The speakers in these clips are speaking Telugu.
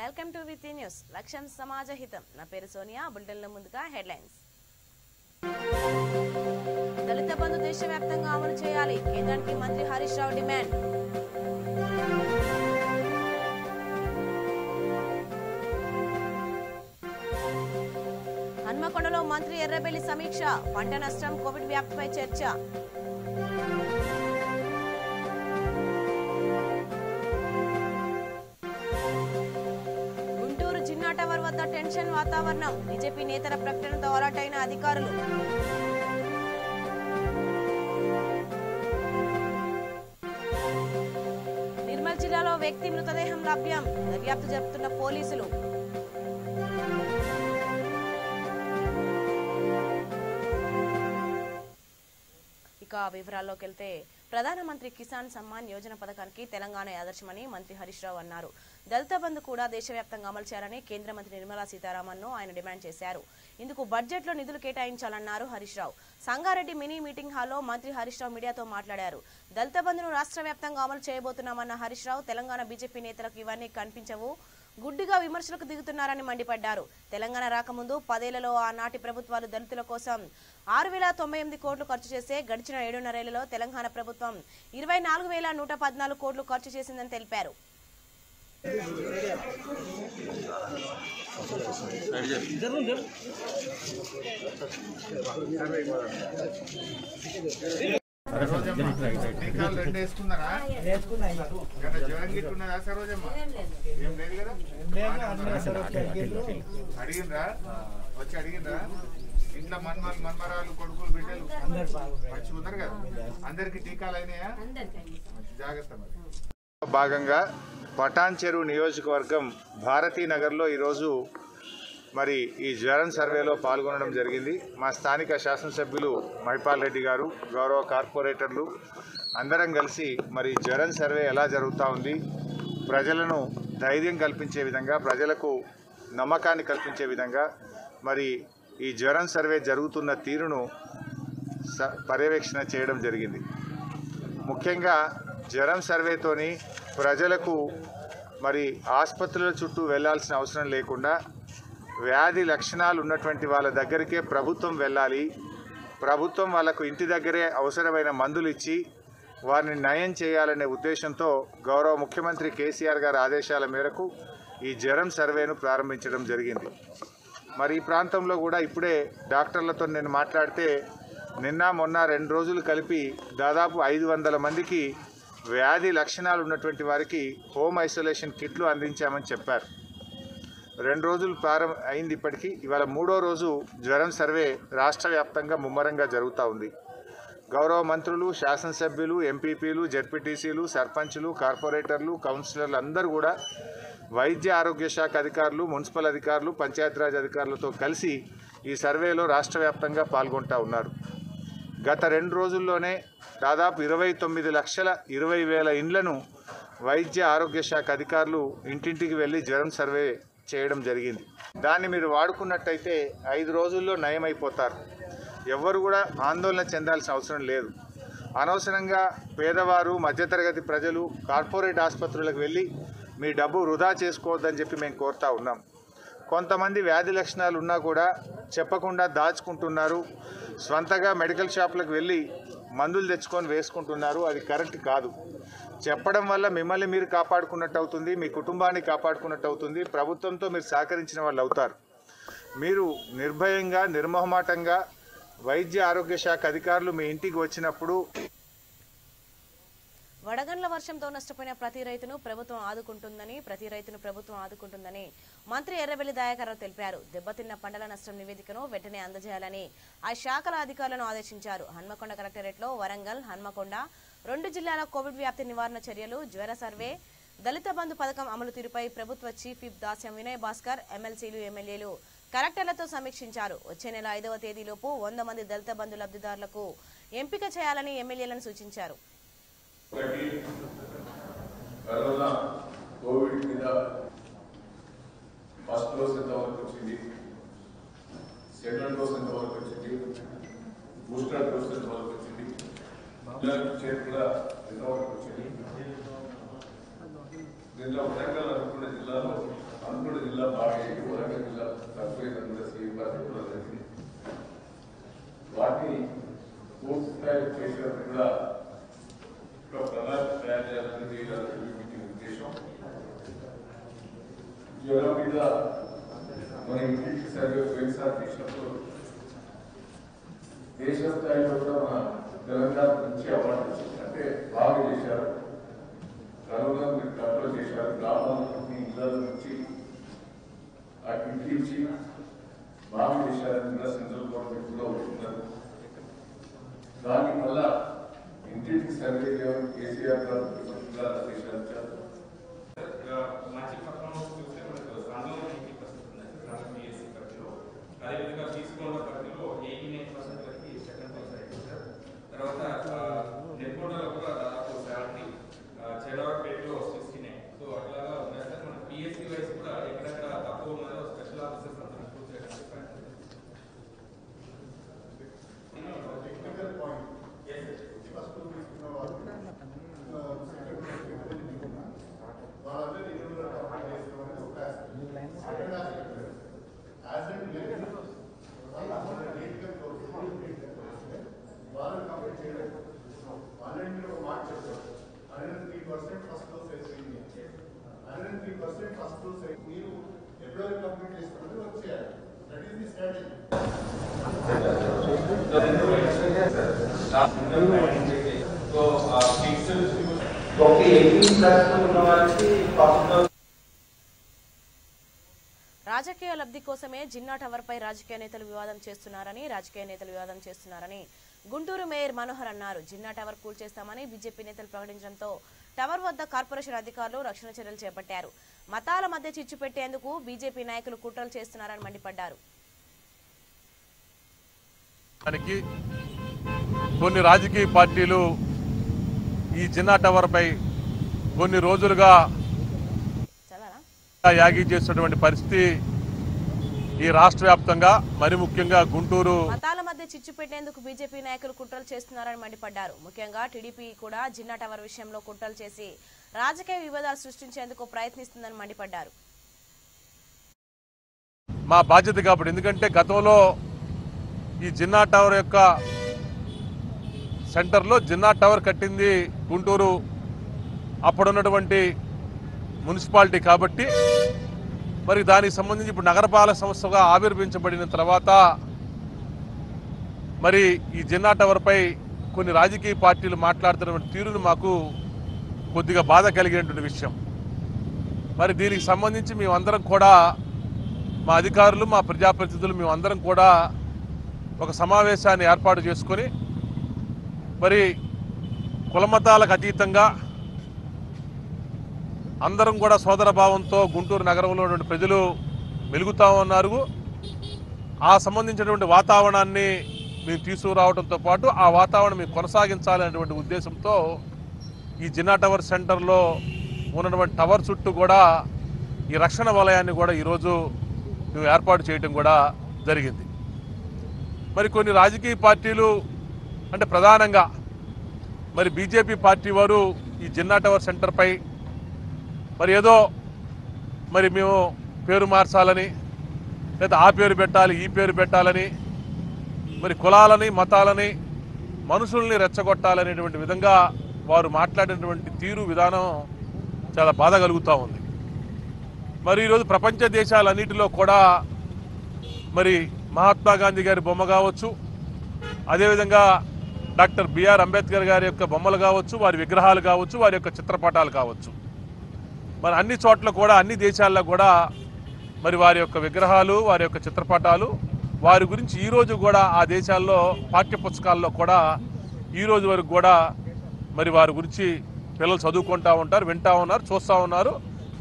Welcome to వితి news. లక్ష్యం సమాజ హితం. నా పేరు సోనియా. బులెటిన్లో ముందుగా హెడ్లైన్స్. దళిత బంధు దేశవ్యాప్తంగా అమలు చేయాలి. కేంద్రానికి మంత్రి హరీష్ రావు డిమాండ్. హన్మకొండలో మంత్రి ఎర్రబెల్లి సమీక్ష. పంట నష్టం, కోవిడ్ వ్యాప్తిపై చర్చ. గుంటూరు జిన్నా టవర్ వద్ద టెన్షన్ వాతావరణం. బీజేపీ నేతల ప్రకటనతో అలర్ట్ అయిన అధికారులు. నిర్మల్ జిల్లాలో వ్యక్తి మృతదేహం లభ్యం. దర్యాప్తు జరుపుతున్న పోలీసులు. ఇక వివరాల్లోకి వెళ్తే ప్రధానమంత్రి కిసాన్ సమ్మాన్ యోజన పథకానికి తెలంగాణ ఆదర్శమని మంత్రి హరీష్ రావు అన్నారు. దళిత బంధు కూడా దేశవ్యాప్తంగా అమలు చేయాలని కేంద్ర మంత్రి నిర్మలా సీతారామన్ ను ఆయన డిమాండ్ చేశారు. ఇందుకు బడ్జెట్ లో నిధులు కేటాయించాలన్నారు హరీష్ రావు. సంగారెడ్డి మినీ మీటింగ్ హాల్లో మంత్రి హరీష్ రావు మీడియాతో మాట్లాడారు. దళిత బంధును రాష్ట్ర వ్యాప్తంగా అమలు చేయబోతున్నామన్న హరీష్ రావు తెలంగాణ బీజేపీ నేతలకు ఇవన్నీ కనిపించవు, గుడ్డిగా విమర్శలకు దిగుతున్నారని మండిపడ్డారు. తెలంగాణ రాకముందు 10 ఏళ్లలో ఆనాటి ప్రభుత్వాలు దళితుల కోసం 6,098 కోట్లు ఖర్చు చేస్తే గడిచిన 7.5 ఏళ్లలో తెలంగాణ ప్రభుత్వం 24,114 కోట్లు ఖర్చు చేసిందని తెలిపారు. అడిగిండ్రా వచ్చి అడిగిండ్రా ఇంట్లో మన్మరాలు కొడుకులు బిడ్డలు మంచిగా ఉన్నారు కదా, అందరికి టీకాలు అయినాయా? జాగ్రత్త. భాగంగా పటాన్ చెరువు నియోజకవర్గం భారతీనగర్లో ఈరోజు మరి ఈ జ్వరం సర్వేలో పాల్గొనడం జరిగింది. మా స్థానిక శాసనసభ్యులు మైపాల్ రెడ్డి గారు, గౌరవ కార్పొరేటర్లు అందరం కలిసి మరి జ్వరం సర్వే ఎలా జరుగుతూ ఉంది, ప్రజలను ధైర్యం కల్పించే విధంగా, ప్రజలకు నమ్మకాన్ని కల్పించే విధంగా మరి ఈ జ్వరం సర్వే జరుగుతున్న తీరును పర్యవేక్షణ చేయడం జరిగింది. ముఖ్యంగా జ్వరం సర్వేతోని ప్రజలకు మరి ఆసుపత్రుల చుట్టూ వెళ్లాల్సిన అవసరం లేకుండా వ్యాధి లక్షణాలు ఉన్నటువంటి వాళ్ళ దగ్గరికే ప్రభుత్వం వెళ్ళాలి, ప్రభుత్వం వాళ్ళకు ఇంటి దగ్గరే అవసరమైన మందులు ఇచ్చి వారిని నయం చేయాలనే ఉద్దేశంతో గౌరవ ముఖ్యమంత్రి కేసీఆర్ గారి ఆదేశాల మేరకు ఈ జ్వరం సర్వేను ప్రారంభించడం జరిగింది. మరి ఈ ప్రాంతంలో కూడా ఇప్పుడే డాక్టర్లతో నేను మాట్లాడితే నిన్న మొన్న 2 రోజులు కలిపి దాదాపు 500 మందికి వ్యాధి లక్షణాలు ఉన్నటువంటి వారికి హోమ్ ఐసోలేషన్ కిట్లు అందించామని చెప్పారు. 2 రోజులు అయింది ఇప్పటికీ. ఇవాళ 3వ రోజు జ్వరం సర్వే రాష్ట్ర వ్యాప్తంగా ముమ్మరంగా జరుగుతూ ఉంది. గౌరవ మంత్రులు, శాసనసభ్యులు, ఎంపీపీలు, జెడ్పీటీసీలు, సర్పంచులు, కార్పొరేటర్లు, కౌన్సిలర్లు అందరూ కూడా వైద్య ఆరోగ్య శాఖ అధికారులు, మున్సిపల్ అధికారులు, పంచాయతీరాజ్ అధికారులతో కలిసి ఈ సర్వేలో రాష్ట్ర వ్యాప్తంగా పాల్గొంటూ ఉన్నారు. గత 2 రోజుల్లోనే దాదాపు 29,20,000 ఇండ్లను వైద్య ఆరోగ్య శాఖ అధికారులు ఇంటింటికి వెళ్ళి జ్వరం సర్వే చేయడం జరిగింది. దాన్ని మీరు వాడుకున్నట్టయితే 5 రోజుల్లో నయమైపోతారు. ఎవ్వరు కూడా ఆందోళన చెందాల్సిన అవసరం లేదు. అనవసరంగా పేదవారు, మధ్యతరగతి ప్రజలు కార్పొరేట్ ఆసుపత్రులకు వెళ్ళి మీ డబ్బు వృధా చేసుకోవద్దని చెప్పి మేము కోరుతా ఉన్నాం. కొంతమంది వ్యాధి లక్షణాలు ఉన్నా కూడా చెప్పకుండా దాచుకుంటున్నారు, స్వంతగా మెడికల్ షాపులకు వెళ్ళి మందులు తెచ్చుకొని వేసుకుంటున్నారు. అది కరెక్ట్ కాదు. చెప్పడం వల్ల మిమ్మల్ని మీరు కాపాడుకున్నట్టు అవుతుంది, మీ కుటుంబాన్ని కాపాడుకున్నట్టు అవుతుంది, ప్రభుత్వంతో మీరు సహకరించిన వాళ్ళు అవుతారు. మీరు నిర్భయంగా, నిర్మోహమాటంగా వైద్య ఆరోగ్య శాఖ అధికారులు మీ ఇంటికి వచ్చినప్పుడు వడగండ్ల వర్షంతో నష్టపోయిన ప్రతి రైతును ప్రభుత్వం ఆదుకుంటుందని మంత్రి ఎర్రబెల్లి దయాకర్ రావు తెలిపారు. దెబ్బతిన్న పంటల నష్టం నివేదికను వెంటనే అందజేయాలని ఆ శాఖల అధికారులను ఆదేశించారు. హన్మకొండ కలెక్టరేట్లో వరంగల్, హన్మకొండ 2 జిల్లాల కోవిడ్ వ్యాప్తి నివారణ చర్యలు, జ్వర సర్వే, దళిత బంధు పథకం అమలు తీరుపై ప్రభుత్వ చీఫ్ విప్ దాస్యం వినయ్ భాస్కర్, ఎమ్మెల్సీలు, ఎమ్మెల్యేలు కలెక్టర్లతో సమీక్షించారు. వచ్చే నెల 5వ తేదీలోపు 100 మంది దళిత బంధు లబ్ధిదారులకు ఎంపిక చేయాలని ఎమ్మెల్యేలను సూచించారు. కరోనా కోవిడ్ మీద ఫస్ట్ డోస్ ఎంతవరకు వచ్చింది, సెకండ్ డోస్ ఎంతవరకు వచ్చింది, బూస్టర్ డోస్ ఎంతవరకు వచ్చింది, కూడా ఎంతవరకు వచ్చింది. దీంట్లో వరంగల్ అనుకున్న జిల్లాలో అనుకున్న జిల్లా బాగా వరంగల్ జిల్లా తక్కువ కూడా సీఎం కూడా జరిగింది. వాటిని పూర్తి స్థాయిలో చేసినప్పుడు కూడా ఒక ప్రణాళిక తయారు చేయాలనేది ఉద్దేశం. జ్వరం మీద మన ఇంటికి సర్వే పోయినసారి చేసినప్పుడు దేశ స్థాయిలో కూడా మన తెలంగాణ నుంచి అవార్డు వచ్చింది. అంటే బాగా చేశారు, కరోనా మీరు కంట్రోల్ చేశారు, గ్రామాల ఇళ్ళ నుంచి ఆ ఇంటి నుంచి బాగా చేశారని కూడా సెంట్రల్ గవర్నమెంట్ కూడా ఉంటున్నారు. దాని వల్ల ఇంటింటికి సర్వే కేసీఆర్ గారు చేశారు. మంచి పర్ఫార్మెన్స్ చూస్తే మనకు అందులో 90% పిఎస్సీ పరిధిలో, అదేవిధంగా తీసుకోవడం పరిధిలో 89% వరకు సెకండ్ ప్లేస్ అయింది సార్. తర్వాత నెట్కోటలో కూడా దాదాపు 70, చెడవపేటలో 69. సో అట్లాగా ఉన్నాయి సార్. మన పిఎస్సీ వైస్ కూడా ఎక్కడెక్కడ తక్కువ ఉన్నదో స్పెషల్ ఆఫీసర్స్ అంతా ఇంప్రూవ్ చేయడానికి రాజకీయ లబ్ధి కోసమే జిన్నా టవర్ పై రాజకీయ నేతలు వివాదం చేస్తున్నారని గుంటూరు మేయర్ మనోహర్ అన్నారు. జిన్నా టవర్ కూల్చేస్తామని బీజేపీ నేతలు ప్రకటించడంతో టవర్ వద్ద కార్పొరేషన్ అధికారులు రక్షణ చర్యలు చేపట్టారు. మతాల మధ్య చిచ్చు పెట్టేందుకు బీజేపీ నాయకులు కుట్రలు చేస్తున్నారని మండిపడ్డారు. కొన్ని రాజకీయ పార్టీలు ఈ జిన్నా టవర్ పై కొన్ని రోజులుగా యాగి చేస్తున్నటువంటి పరిస్థితి ఈ రాష్ట్ర వ్యాప్తంగా, మరి ముఖ్యంగా గుంటూరు. మతాల మధ్య చిచ్చు పెట్టేందుకు బీజేపీ నాయకులు కుట్రలు చేస్తున్నారని మండిపడ్డారు. ముఖ్యంగా టీడీపీ కూడా జిన్నా టవర్ విషయంలో కుట్రలు చేసి రాజకీయ వివాదాలు సృష్టించేందుకు ప్రయత్నిస్తుందని మండిపడ్డారు. మా బాధ్యత కాబట్టి, ఎందుకంటే గతంలో ఈ జిన్నా టవర్ యొక్క సెంటర్లో జిన్నా టవర్ కట్టింది గుంటూరు అప్పుడున్నటువంటి మున్సిపాలిటీ కాబట్టి, మరి దానికి సంబంధించి ఇప్పుడు నగరపాలక సంస్థగా ఆవిర్భవించబడిన తర్వాత మరి ఈ జిన్నా టవర్పై కొన్ని రాజకీయ పార్టీలు మాట్లాడుతున్నటువంటి తీరును మాకు కొద్దిగా బాధ కలిగినటువంటి విషయం. మరి దీనికి సంబంధించి మేమందరం కూడా, మా అధికారులు, మా ప్రజాప్రతినిధులు మేమందరం కూడా ఒక సమావేశాన్ని ఏర్పాటు చేసుకొని మరి కులమతాలకు అతీతంగా అందరం కూడా సోదరభావంతో గుంటూరు నగరంలో ఉన్నటువంటి ప్రజలు మెలుగుతా ఉన్నారు. ఆ సంబంధించినటువంటి వాతావరణాన్ని మేము తీసుకురావడంతో పాటు ఆ వాతావరణం మేము కొనసాగించాలనేటువంటి ఉద్దేశంతో ఈ జిన్నా టవర్ సెంటర్లో ఉన్నటువంటి టవర్ చుట్టూ కూడా ఈ రక్షణ వలయాన్ని కూడా ఈరోజు మేము ఏర్పాటు చేయడం కూడా జరిగింది. మరి కొన్ని రాజకీయ పార్టీలు, అంటే ప్రధానంగా మరి బీజేపీ పార్టీ వారు ఈ జిన్నా టవర్ సెంటర్పై మరి ఏదో మరి మేము పేరు మార్చాలని, లేదా ఆ పేరు పెట్టాలి, ఈ పేరు పెట్టాలని, మరి కులాలని, మతాలని, మనుషుల్ని రెచ్చగొట్టాలనేటువంటి విధంగా వారు మాట్లాడినటువంటి తీరు విధానం చాలా బాధ కలుగుతూ ఉంది. మరి ఈరోజు ప్రపంచ దేశాలన్నిటిలో కూడా మరి మహాత్మా గాంధీ గారి బొమ్మ కావచ్చు, అదేవిధంగా డాక్టర్ బిఆర్ అంబేద్కర్ గారి యొక్క బొమ్మలు కావచ్చు, వారి విగ్రహాలు కావచ్చు, వారి యొక్క చిత్రపటాలు కావచ్చు, మరి అన్ని చోట్ల కూడా, అన్ని దేశాల్లో కూడా మరి వారి యొక్క విగ్రహాలు, వారి యొక్క చిత్రపటాలు, వారి గురించి ఈరోజు కూడా ఆ దేశాల్లో పాఠ్యపుస్తకాల్లో కూడా ఈరోజు వరకు కూడా మరి వారి గురించి పిల్లలు చదువుకుంటూ ఉంటారు, వింటూ ఉన్నారు, చూస్తూ ఉన్నారు.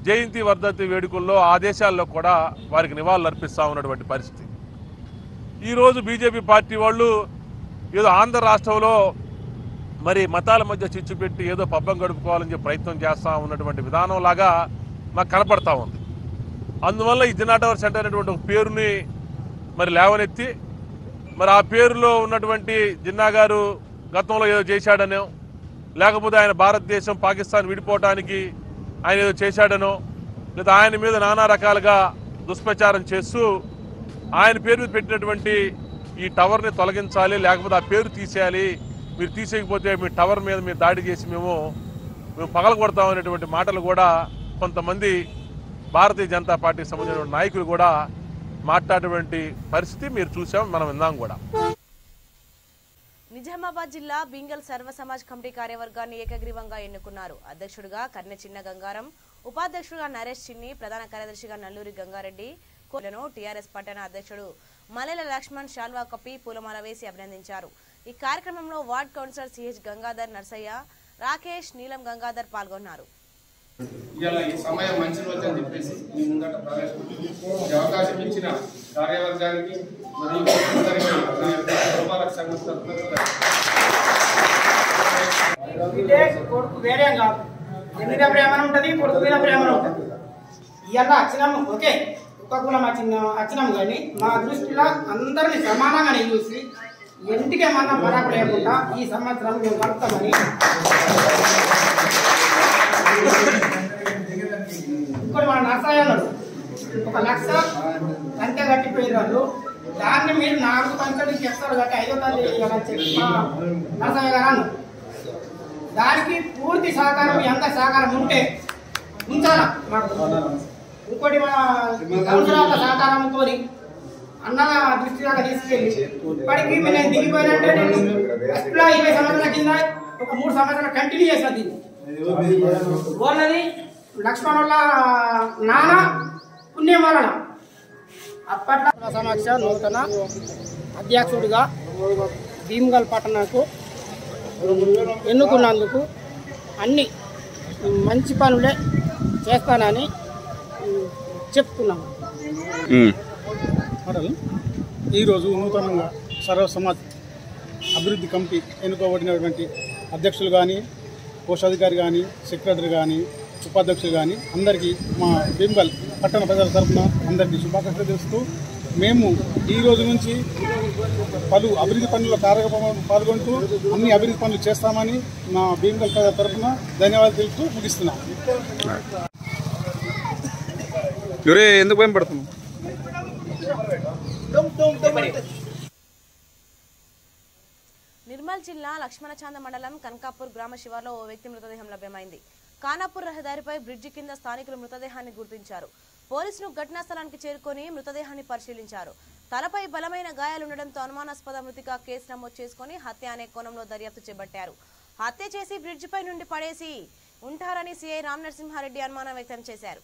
జయంతి వర్ధంతి వేడుకల్లో ఆ దేశాల్లో కూడా వారికి నివాళులు అర్పిస్తూ ఉన్నటువంటి పరిస్థితి. ఈరోజు బీజేపీ పార్టీ వాళ్ళు ఏదో ఆంధ్ర రాష్ట్రంలో మరి మతాల మధ్య చిచ్చు పెట్టి ఏదో పబ్బం గడుపుకోవాలని చెప్పి ప్రయత్నం చేస్తూ ఉన్నటువంటి విధానం లాగా మాకు కనపడతా ఉంది. అందువల్ల ఈ జిన్నా టవర్ సెంటర్ అనేటువంటి ఒక పేరుని మరి లేవనెత్తి, మరి ఆ పేరులో ఉన్నటువంటి జిన్నా గారు గతంలో ఏదో చేశాడనో, లేకపోతే ఆయన భారతదేశం పాకిస్తాన్ విడిపోవటానికి ఆయన ఏదో చేశాడనో, లేదా ఆయన మీద నానా రకాలుగా దుష్ప్రచారం చేస్తూ ఆయన పేరు మీద పెట్టినటువంటి ఈ టవర్ని తొలగించాలి, లేకపోతే ఆ పేరు తీసేయాలి, మీరు తీసేయకపోతే మీ టవర్ మీద మీరు దాడి చేసి మేము పగలగొడతాం అనేటువంటి మాటలు కూడా కొంతమంది భారతీయ జనతా పార్టీకి సంబంధించిన నాయకులు కూడా మాట్లాడేటువంటి పరిస్థితి మీరు చూసాం, మనం విన్నాం కూడా. నిజామాబాద్ జిల్లా బింగల్ సర్వ సమాజ్ కమిటీ కార్యవర్గాన్ని ఏకగ్రీవంగా ఎన్నుకున్నారు. అధ్యక్షుడిగా కర్నె చిన్న గంగారం, ఉపాధ్యక్షుడిగా నరేష్ చిన్ని, ప్రధాన కార్యదర్శిగా నల్లూరి గంగారెడ్డి కోలను టీఆర్ఎస్ పట్టణ అధ్యక్షుడు మలెల లక్ష్మణ్ శాల్వా కప్పి పూలమాల వేసి అభినందించారు. ఈ కార్యక్రమంలో ward councillor CH Gangadhar Narsaiah, Rakesh, Neelam Gangadhar పాల్గొన్నారు. ఈ సమయం మంచి రోజు అని చెప్పేసి మీ ముందట ప్రవేశపెట్టి అవకాశం ఇచ్చిన కార్యవర్గానికి మరియు కొడుకు వేరే కాదు, ఎన్ని ప్రేమ ఉంటుంది, కొడుకు మీద ప్రేమ ఉంటుంది. ఇవాళ వచ్చినాము, ఓకే ఒక్క కులం వచ్చినాము, కానీ మా దృష్టిలో అందరినీ సమానంగానే చూసి ఇంటికి ఏమన్నా పరాకు లేకుండా ఈ సంవత్సరం మేము కలుపుతామని. ఇంకోటి మన నర్సయ్య అన్నాడు 1 లక్ష కంటే కట్టిపోయిన వాళ్ళు, దాన్ని మీరు 4 కంచెలు చెప్తారు కట్టి 5వ తారీఖు చెప్పి నర్సయ్య గారు అన్నారు. దానికి పూర్తి సహకారం, ఎంత సహకారం ఉంటే ఉంచాలా మాకు. ఇంకోటి మన కౌన్సిలర్ల సహకారంతో అన్న దృష్టి దాకా తీసుకెళ్ళి ఇప్పటికీ నేను దిగిపోయినట్టే. నేను ఫస్ట్లో 20 సంవత్సరాల కింద ఒక 3 సంవత్సరాలు కంటిన్యూ చేసిన దీన్ని. వాళ్ళది లక్ష్మణ్ వాళ్ళ నాన్న పుణ్యం వలన అప్పట్లో సమక్ష నూతన అధ్యక్షుడిగా భీమ్గల్ పట్టణకు ఎన్నుకున్నందుకు అన్ని మంచి పనులే చేస్తానని చెప్తున్నాము. ఈరోజు నూతనంగా సర్వ సమాజ్ అభివృద్ధి కమిటీ ఎన్నుకోబడినటువంటి అధ్యక్షులు కానీ, కోశాధికారి కానీ, సెక్రటరీ కానీ, ఉపాధ్యక్షులు కానీ అందరికీ మా భీమ్గల్ పట్టణ ప్రజల తరఫున అందరికీ శుభాకాంక్షలు తెలుస్తూ, మేము ఈ రోజు నుంచి పలు అభివృద్ధి పనుల కార్యక్రమంలో పాల్గొంటూ అన్ని అభివృద్ధి పనులు చేస్తామని మా భీమ్గల్ ప్రజల తరఫున ధన్యవాదాలు తెలుపుతూ ముగిస్తున్నాం. ఎందుకు భయపడుతున్నాం? నిర్మల్ జిల్లా లక్ష్మణచాంద మండలం కనకాపూర్ గ్రామ శివార్లో ఓ వ్యక్తి మృతదేహం లభ్యమైంది. ఖానాపూర్ రహదారిపై బ్రిడ్జి కింద స్థానికులు మృతదేహాన్ని గుర్తించారు. పోలీసులు ఘటనా స్థలానికి చేరుకొని మృతదేహాన్ని పరిశీలించారు. తలపై బలమైన గాయాలుండడంతో అనుమానాస్పద మృతిగా కేసు నమోదు చేసుకుని హత్య అనే కోణంలో దర్యాప్తు చేపట్టారు. హత్య చేసి బ్రిడ్జిపై నుండి పడేసి ఉంటారని సీఐ రామ్ నరసింహారెడ్డి అనుమానం వ్యక్తం చేశారు.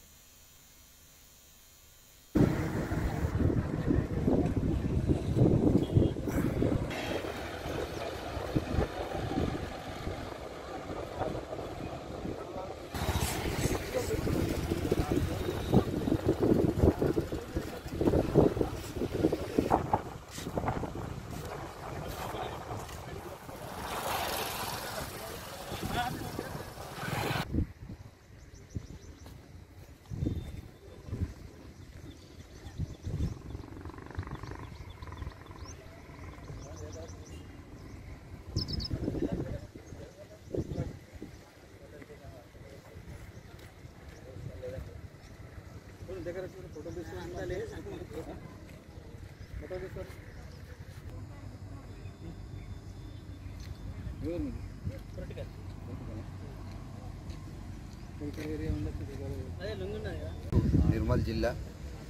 నిర్మల్ జిల్లా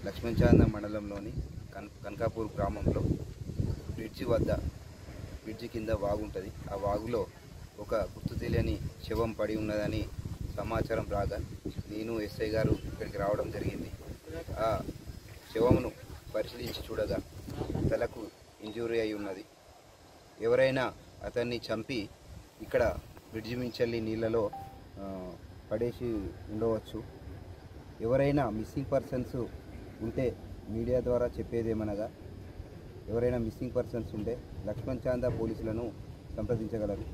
లక్ష్మణచాంద మండలంలోని కనకాపూర్ గ్రామంలో బ్రిడ్జి కింద వాగుంటుంది. ఆ వాగులో ఒక గుర్తు తెలియని శవం పడి ఉన్నదని సమాచారం రాగా నేను ఎస్ఐ గారు ఇక్కడికి రావడం జరిగింది. ఆ శవమును పరిశీలించి చూడగా తలకు ఇంజూరీ అయి ఉన్నది. ఎవరైనా అతన్ని చంపి ఇక్కడ బ్రిడ్జి మించెల్లి నీళ్ళలో పడేసి ఉండవచ్చు. ఎవరైనా మిస్సింగ్ పర్సన్స్ ఉంటే మీడియా ద్వారా చెప్పేదేమనగా, ఎవరైనా మిస్సింగ్ పర్సన్స్ ఉంటే లక్ష్మణచాంద పోలీసులను సంప్రదించగలరు.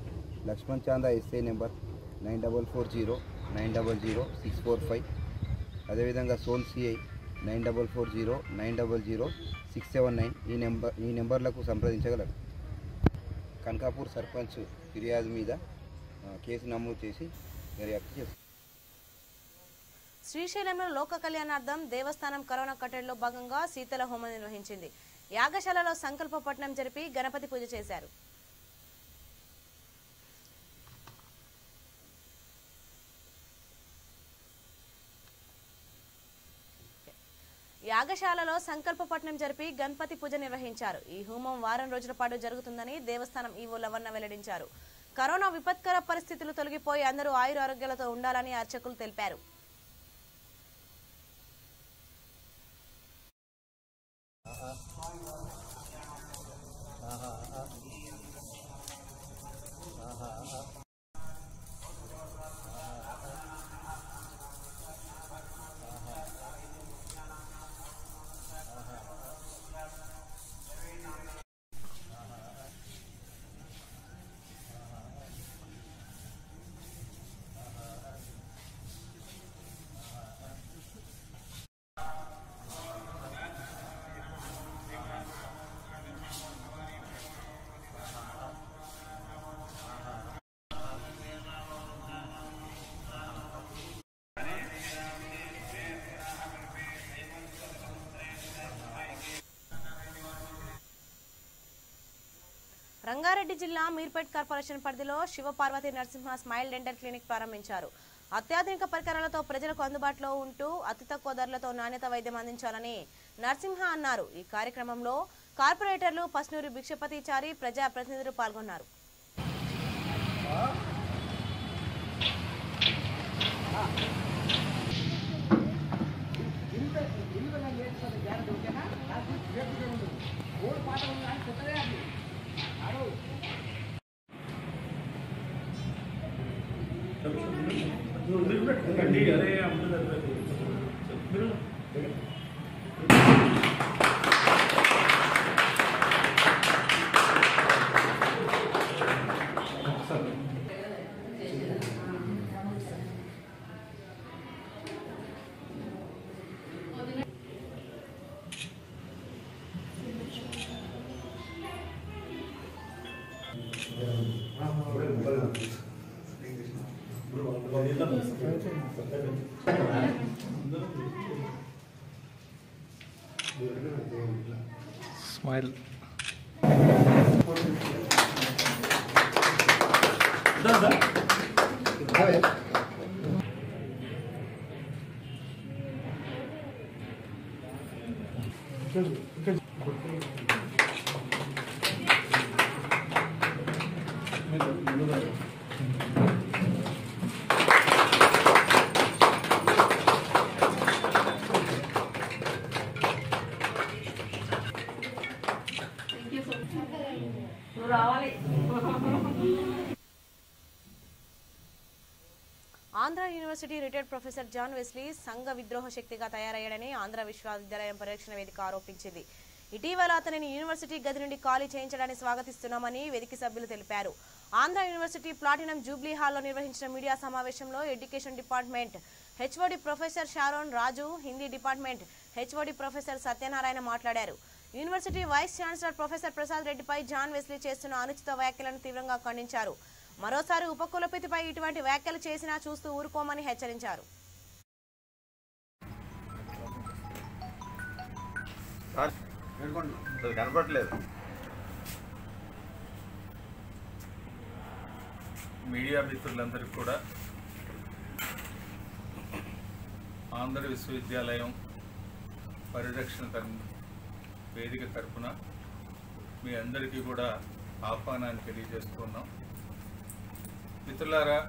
Lakshmanchanda SI number 9440900645. అదేవిధంగా సోన్ సిఐ 9440900679 ఈ నెంబర్లకు సంప్రదించగలరు. కనకాపూర్ సర్పంచ్ ఫిర్యాదు మీద కేసు నమోదు చేసి దర్యాప్తు చేస్తారు. శ్రీశైలంలో లోక కళ్యాణార్థం దేవస్థానం కరోనా కట్టడిలో భాగంగా శీతల హోమం నిర్వహించింది. యాగశాలలో సంకల్ప పఠనం జరిపి గణపతి పూజ చేశారు. యాగశాలలో సంకల్ప పఠనం జరిపి గణపతి పూజ నిర్వహించారు. ఈ హోమం వారం రోజుల పాటు జరుగుతుందని దేవస్థానం ఈవో లవన్న వెల్లడించారు. కరోనా విపత్కర పరిస్థితులు తొలగిపోయి అందరూ ఆయుర ఆరోగ్యాలతో ఉండాలని అర్చకులు తెలిపారు. రంగారెడ్డి జిల్లా మీర్పేట్ కార్పొరేషన్ పరిధిలో Shivaparvati Narasimha smile dental clinic ప్రారంభించారు. అత్యాధునిక పరికరాలతో ప్రజలకు అందుబాటులో ఉంటూ అతి తక్కువ ధరలతో నాణ్యత వైద్యం అందించాలని నరసింహ అన్నారు. ఈ కార్యక్రమంలో కార్పొరేటర్లు పస్నూరి భిక్షపతిచారి, ప్రజా ప్రతినిధులు పాల్గొన్నారు. Smile. Andhra university retired professor John Wesley సంఘ విద్రోహ శక్తిగా తయారయ్యాడని ఆంధ్ర విశ్వవిద్యాలయం పర్యవేక్షణ వేదిక ఆరోపించింది. ఇటీవల అతనిని యూనివర్సిటీ గది నుండి ఖాళీ చేయించడాన్ని స్వాగతిస్తున్నామని వేదిక సభ్యులు తెలిపారు. ఆంధ్ర యూనివర్సిటీ ప్లాటినం జూబ్లీ హాల్లో నిర్వహించిన మీడియా సమావేశంలో education department HOD professor Sharon Raju, Hindi department HOD professor Satyanarayana మాట్లాడారు. University vice chancellor professor Prasad రెడ్డిపై జాన్ వెస్లీ చేస్తున్న అనుచిత వ్యాఖ్యలను తీవ్రంగా ఖండించారు. మరోసారి ఉపకులపతిపై ఇటువంటి వ్యాఖ్యలు చేసినా చూస్తూ ఊరుకోమని హెచ్చరించారు. కనపడలేదు. మీడియా మిత్రులందరికీ కూడా ఆంధ్ర విశ్వవిద్యాలయం పరిరక్షణ వేదిక తరఫున మీ అందరికీ కూడా ఆహ్వానాన్ని తెలియజేస్తున్నాం. మిత్రులారా,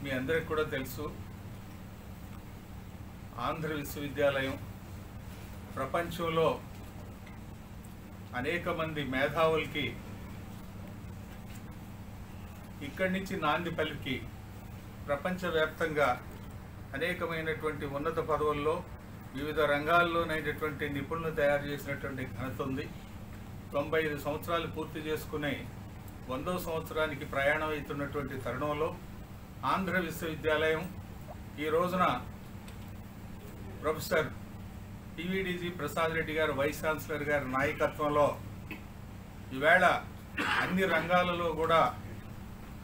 మీ అందరికి కూడా తెలుసు, ఆంధ్ర విశ్వవిద్యాలయం ప్రపంచంలో అనేక మంది మేధావులకి ఇక్కడి నుంచి నాంది పలికి ప్రపంచవ్యాప్తంగా అనేకమైనటువంటి ఉన్నత పదవుల్లో వివిధ రంగాల్లోనైనటువంటి నిపుణులు తయారు చేసినటువంటి ఘనత ఉంది. 95 సంవత్సరాలు పూర్తి చేసుకునే 100వ సంవత్సరానికి ప్రయాణం అవుతున్నటువంటి తరుణంలో ఆంధ్ర విశ్వవిద్యాలయం ఈ రోజున ప్రొఫెసర్ టీవీడీజీ ప్రసాద్ రెడ్డి గారు వైస్ ఛాన్సలర్ గారి నాయకత్వంలో ఈవేళ అన్ని రంగాలలో కూడా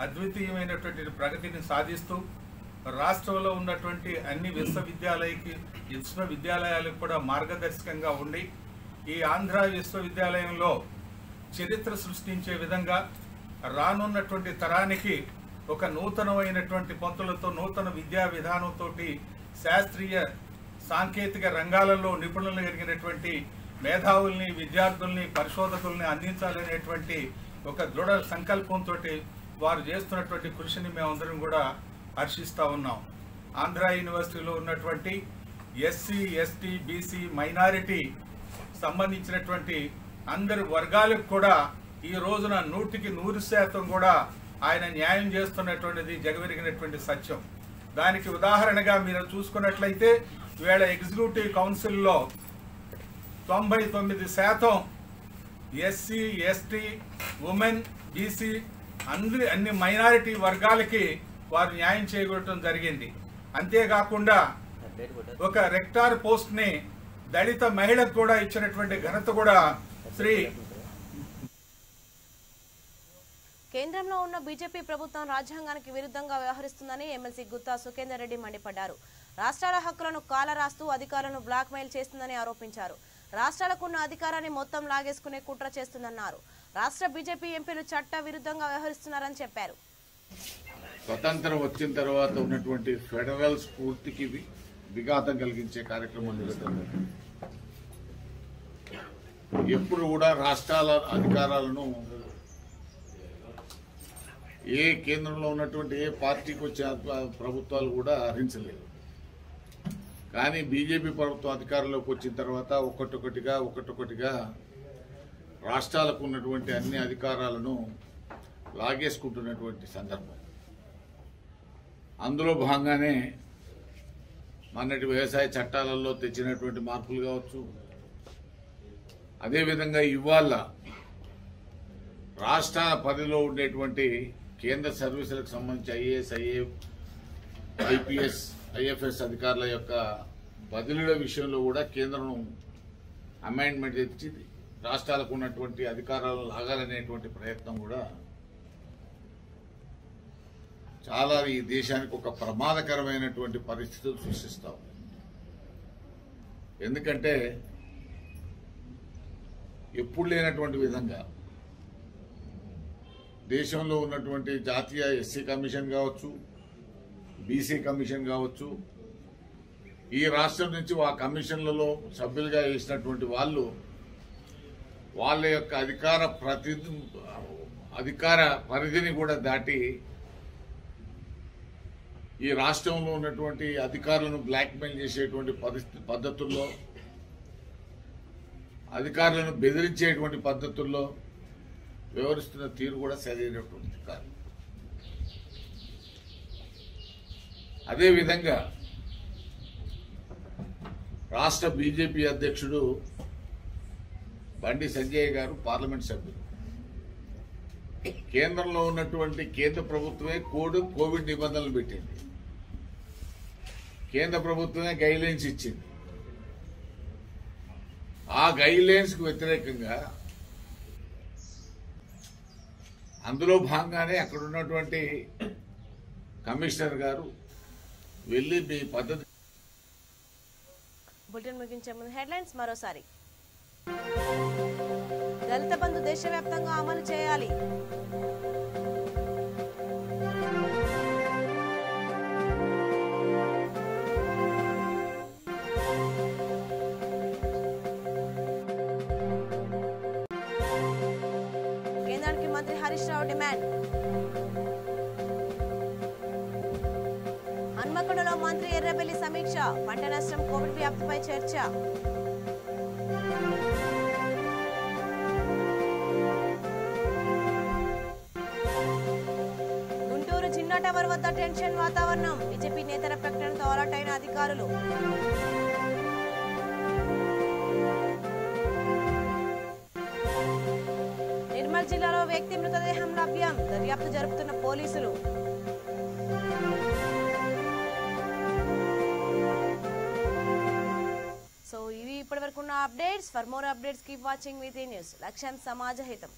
అద్వితీయమైనటువంటి ప్రగతిని సాధిస్తూ రాష్ట్రంలో ఉన్నటువంటి అన్ని విశ్వవిద్యాలయాలకు కూడా మార్గదర్శకంగా ఉండి ఈ ఆంధ్ర విశ్వవిద్యాలయంలో చరిత్ర సృష్టించే విధంగా రానున్నటువంటి తరానికి ఒక నూతనమైనటువంటి పంతులతో నూతన విద్యా విధానంతో శాస్త్రీయ సాంకేతిక రంగాలలో నిపుణులు కలిగినటువంటి మేధావుల్ని విద్యార్థుల్ని పరిశోధకుల్ని అందించాలనేటువంటి ఒక దృఢ సంకల్పంతో వారు చేస్తున్నటువంటి కృషిని మేమందరం కూడా హర్షిస్తూ ఉన్నాం. ఆంధ్ర యూనివర్సిటీలో ఉన్నటువంటి ఎస్సీ ఎస్టీ బీసీ మైనారిటీ సంబంధించినటువంటి అందరి వర్గాలకు కూడా ఈ రోజున 100% కూడా ఆయన న్యాయం చేస్తున్నటువంటిది జగవెరిగినటువంటి సత్యం. దానికి ఉదాహరణగా మీరు చూసుకున్నట్లయితే ఈవేళ ఎగ్జిక్యూటివ్ కౌన్సిల్లో 99% ఎస్సీ ఎస్టీ ఉమెన్ బీసీ అన్ని మైనారిటీ వర్గాలకి వారు న్యాయం చేయగొట్టడం జరిగింది. అంతేకాకుండా ఒక రెక్టార్ పోస్ట్ ని దళిత మహిళకు కూడా ఇచ్చినటువంటి ఘనత కూడా శ్రీ కేంద్రంలో ఉన్న బీజేపీ ప్రభుత్వం రాజ్యాంగానికి విరుద్ధంగా వ్యవహరిస్తుందని ఎమ్మెల్సీ గుత్తా సుఖేందర్ రెడ్డి మండిపడ్డారు. రాష్ట్రాల హక్కులను కాలరాస్తూ అధికారులను బ్లాక్మెయిల్ చేస్తుందని ఆరోపించారు. రాష్ట్రాలకున్న అధికారాన్ని మొత్తం లాగేసుకునే కుట్ర చేస్తుందన్నారు. రాష్ట్ర బీజేపీ ఎంపీలు చట్ట విరుద్ధంగా వ్యవహరిస్తున్నారని చెప్పారు. స్వతంత్రం వచ్చిన తర్వాత ఉన్నటువంటి ఫెడరల్ స్ఫూర్తికి విఘాతం కలిగించే కార్యక్రమం జరుగుతుంది. ఎప్పుడు కూడా రాష్ట్రాల అధికారాలను ఏ కేంద్రంలో ఉన్నటువంటి ఏ పార్టీకి వచ్చే ప్రభుత్వాలు కూడా హరించలేదు. కానీ బీజేపీ ప్రభుత్వం అధికారంలోకి వచ్చిన తర్వాత ఒక్కొక్కటిగా రాష్ట్రాలకు ఉన్నటువంటి అన్ని అధికారాలను లాగేసుకుంటున్నటువంటి సందర్భం. అందులో భాగంగానే మొన్నటి వ్యవసాయ చట్టాలలో తెచ్చినటువంటి మార్పులు కావచ్చు, అదేవిధంగా ఇవాళ రాష్ట్ర పరిధిలో ఉండేటువంటి కేంద్ర సర్వీసులకు సంబంధించి ఐఏఎస్ ఐపీఎస్ ఐఎఫ్ఎస్ అధికారుల యొక్క బదిలీల విషయంలో కూడా కేంద్రం అమెండ్మెంట్ తెచ్చి రాష్ట్రాలకు ఉన్నటువంటి అధికారాలను లాగాలనేటువంటి ప్రయత్నం కూడా చాలా ఈ దేశానికి ఒక ప్రమాదకరమైనటువంటి పరిస్థితులు సృష్టిస్తాం. ఎందుకంటే ఎప్పుడు లేనటువంటి విధంగా దేశంలో ఉన్నటువంటి జాతీయ ఎస్సీ కమిషన్ కావచ్చు, బీసీ కమిషన్ కావచ్చు, ఈ రాష్ట్రం నుంచి ఆ కమిషన్లలో సభ్యులుగా వేసినటువంటి వాళ్ళ యొక్క అధికార పరిధిని కూడా దాటి ఈ రాష్ట్రంలో ఉన్నటువంటి అధికారులను బ్లాక్మెయిల్ చేసేటువంటి పద్ధతుల్లో, అధికారులను బెదిరించేటువంటి పద్ధతుల్లో వ్యవహరిస్తున్న తీరు కూడా సరైనటువంటి కాదు. అదేవిధంగా రాష్ట్ర బీజేపీ అధ్యక్షుడు బండి సంజయ్ గారు పార్లమెంట్ సభ్యులు. కేంద్రంలో ఉన్నటువంటి కేంద్ర ప్రభుత్వమే కోవిడ్ నిబంధనలు పెట్టింది. కేంద్ర ప్రభుత్వమే గైడ్లైన్స్ ఇచ్చింది. ఆ గైడ్లైన్స్ కు వ్యతిరేకంగా అందులో భాగంగానే అక్కడ ఉన్నటువంటి కమిషనర్ గారు వెళ్లి మీ పద్ధతి. బులెటిన్ ముగించే ముందు హెడ్లైన్స్ మరోసారి. దళిత బంధు దేశవ్యాప్తంగా అమలు చేయాలి. కేంద్రానికి మంత్రి హరీష్ రావు డిమాండ్. హన్మకొండలో మంత్రి ఎర్రబెల్లి సమీక్ష. పంట నష్టం, కోవిడ్ వ్యాప్తిపై చర్చ. గుంటూరు చిన్న టవర్ వద్ద టెన్షన్ వాతావరణం. బీజేపీ నేతల ప్రకటనతో అలర్ట్ అయిన అధికారులు. నిర్మల్ జిల్లాలో వ్యక్తి మృతదేహం లభ్యం. దర్యాప్తు జరుపుతున్న పోలీసులు. సో ఇవి ఇప్పటివరకు ఉన్న updates. For more updates keep watching with news. లక్ష్యం సమాజ హితం.